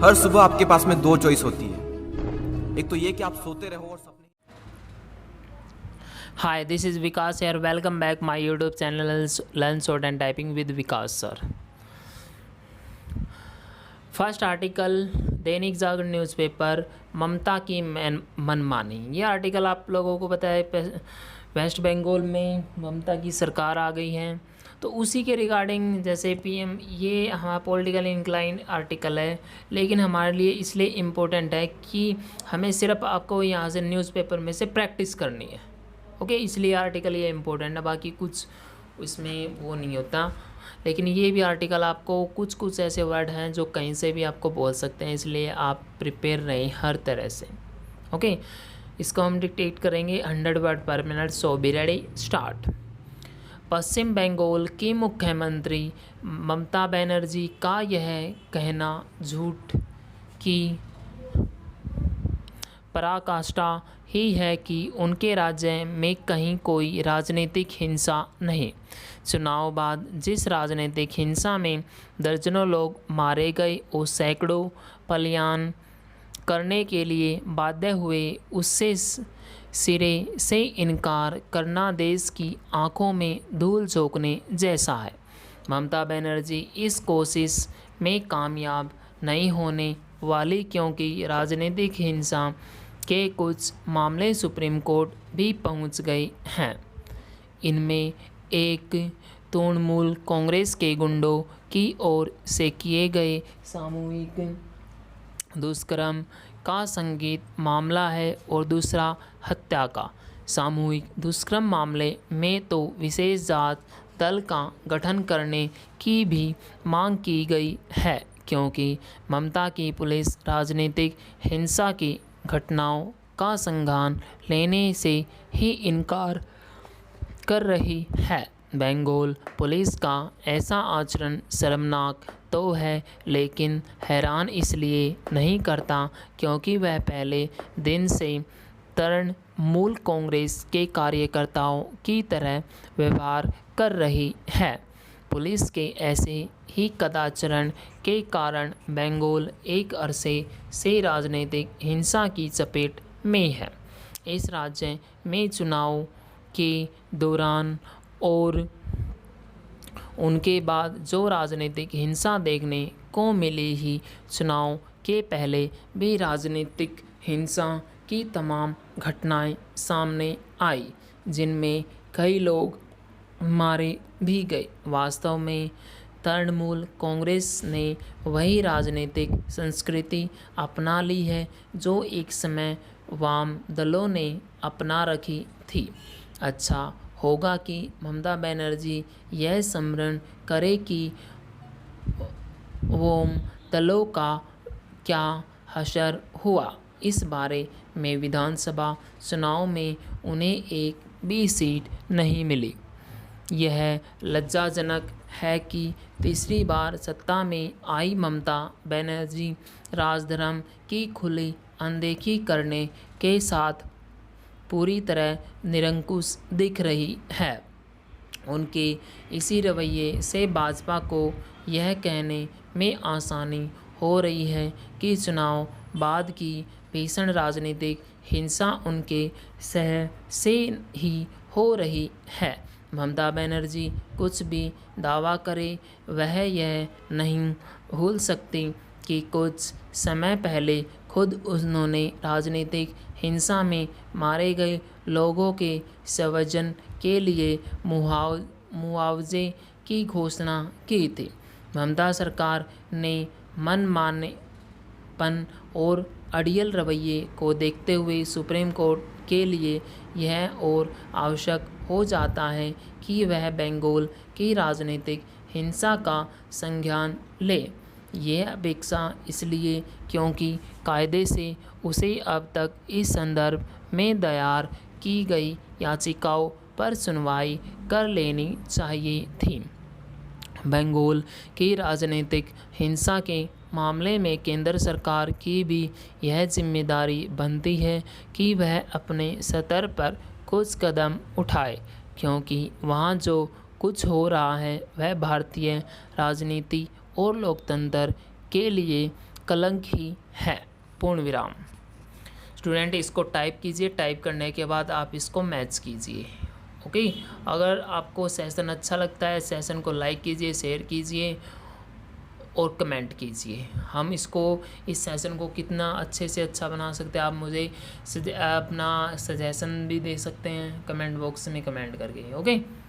हर सुबह आपके पास में दो चॉइस होती है, एक तो ये कि आप सोते रहो और सपने। Hi, this is Vikas here. Welcome back my YouTube channel Learn Short and Typing with Vikas sir. First article Dainik Jagran newspaper ममता की मनमानी। ये आर्टिकल आप लोगों को पता है वेस्ट बंगाल में ममता की सरकार आ गई है, तो उसी के रिगार्डिंग जैसे पीएम, ये हमारा पॉलिटिकल इंक्लाइन आर्टिकल है, लेकिन हमारे लिए इसलिए इम्पोर्टेंट है कि हमें सिर्फ आपको यहाँ से न्यूज़पेपर में से प्रैक्टिस करनी है। ओके, इसलिए आर्टिकल ये इम्पोर्टेंट है, बाकी कुछ इसमें वो नहीं होता। लेकिन ये भी आर्टिकल आपको कुछ ऐसे वर्ड हैं जो कहीं से भी आपको बोल सकते हैं, इसलिए आप प्रिपेयर रहें हर तरह से। ओके, इसको हम डिक्टेट करेंगे 100 वर्ड पर minute. So be ready, start. Paschim Bengal की मुख्यमंत्री ममता बनर्जी का यह कहना झूठ की पराकाष्ठा ही है कि उनके राज्य में कहीं कोई राजनीतिक हिंसा नहीं। चुनाव बाद जिस राजनीतिक हिंसा में दर्जनों लोग मारे गए और सैकड़ों पलायन करने के लिए बाध्य हुए, उससे सिरे से इनकार करना देश की आंखों में धूल झोंकने जैसा है। ममता बनर्जी इस कोशिश में कामयाब नहीं होने वाली, क्योंकि राजनीतिक हिंसा के कुछ मामले सुप्रीम कोर्ट भी पहुंच गए हैं। इनमें एक तृणमूल कांग्रेस के गुंडों की ओर से किए गए सामूहिक दुष्कर्म का संगीत मामला है और दूसरा हत्या का। सामूहिक दुष्कर्म मामले में तो विशेष जांच दल का गठन करने की भी मांग की गई है, क्योंकि ममता की पुलिस राजनीतिक हिंसा की घटनाओं का संज्ञान लेने से ही इनकार कर रही है। बंगाल पुलिस का ऐसा आचरण शर्मनाक तो है, लेकिन हैरान इसलिए नहीं करता क्योंकि वह पहले दिन से तृणमूल कांग्रेस के कार्यकर्ताओं की तरह व्यवहार कर रही है। पुलिस के ऐसे ही कदाचरण के कारण बंगाल एक अरसे से राजनीतिक हिंसा की चपेट में है। इस राज्य में चुनाव के दौरान और उनके बाद जो राजनीतिक हिंसा देखने को मिली ही, चुनाव के पहले भी राजनीतिक हिंसा की तमाम घटनाएं सामने आई, जिनमें कई लोग मारे भी गए। वास्तव में तृणमूल कांग्रेस ने वही राजनीतिक संस्कृति अपना ली है जो एक समय वाम दलों ने अपना रखी थी। अच्छा होगा कि ममता बनर्जी यह स्मरण करे कि वाम दलों का क्या हशर हुआ। इस बारे में विधानसभा चुनाव में उन्हें एक भी सीट नहीं मिली। यह लज्जाजनक है कि तीसरी बार सत्ता में आई ममता बनर्जी राजधर्म की खुली अनदेखी करने के साथ पूरी तरह निरंकुश दिख रही है। उनके इसी रवैये से भाजपा को यह कहने में आसानी हो रही है कि चुनाव बाद की भीषण राजनीतिक हिंसा उनके सह से ही हो रही है। ममता बनर्जी कुछ भी दावा करे, वह यह नहीं भूल सकती कि कुछ समय पहले खुद उन्होंने राजनीतिक हिंसा में मारे गए लोगों के संवर्धन के लिए मुआवजे की घोषणा की थी। ममता सरकार ने मनमानेपन और अड़ियल रवैये को देखते हुए सुप्रीम कोर्ट के लिए यह और आवश्यक हो जाता है कि वह बंगाल की राजनीतिक हिंसा का संज्ञान ले। यह अपेक्षा इसलिए क्योंकि कायदे से उसे अब तक इस संदर्भ में दायर की गई याचिकाओं पर सुनवाई कर लेनी चाहिए थी। बंगाल की राजनीतिक हिंसा के मामले में केंद्र सरकार की भी यह जिम्मेदारी बनती है कि वह अपने स्तर पर कुछ कदम उठाए, क्योंकि वहाँ जो कुछ हो रहा है वह भारतीय राजनीति और लोकतंत्र के लिए कलंक ही है, पूर्ण विराम। स्टूडेंट इसको टाइप कीजिए, टाइप करने के बाद आप इसको मैच कीजिए। ओके, अगर आपको सेशन अच्छा लगता है, सेशन को लाइक कीजिए, शेयर कीजिए और कमेंट कीजिए। हम इसको, इस सेशन को कितना अच्छे से अच्छा बना सकते हैं, आप मुझे अपना सजेशन भी दे सकते हैं कमेंट बॉक्स में कमेंट करके। ओके।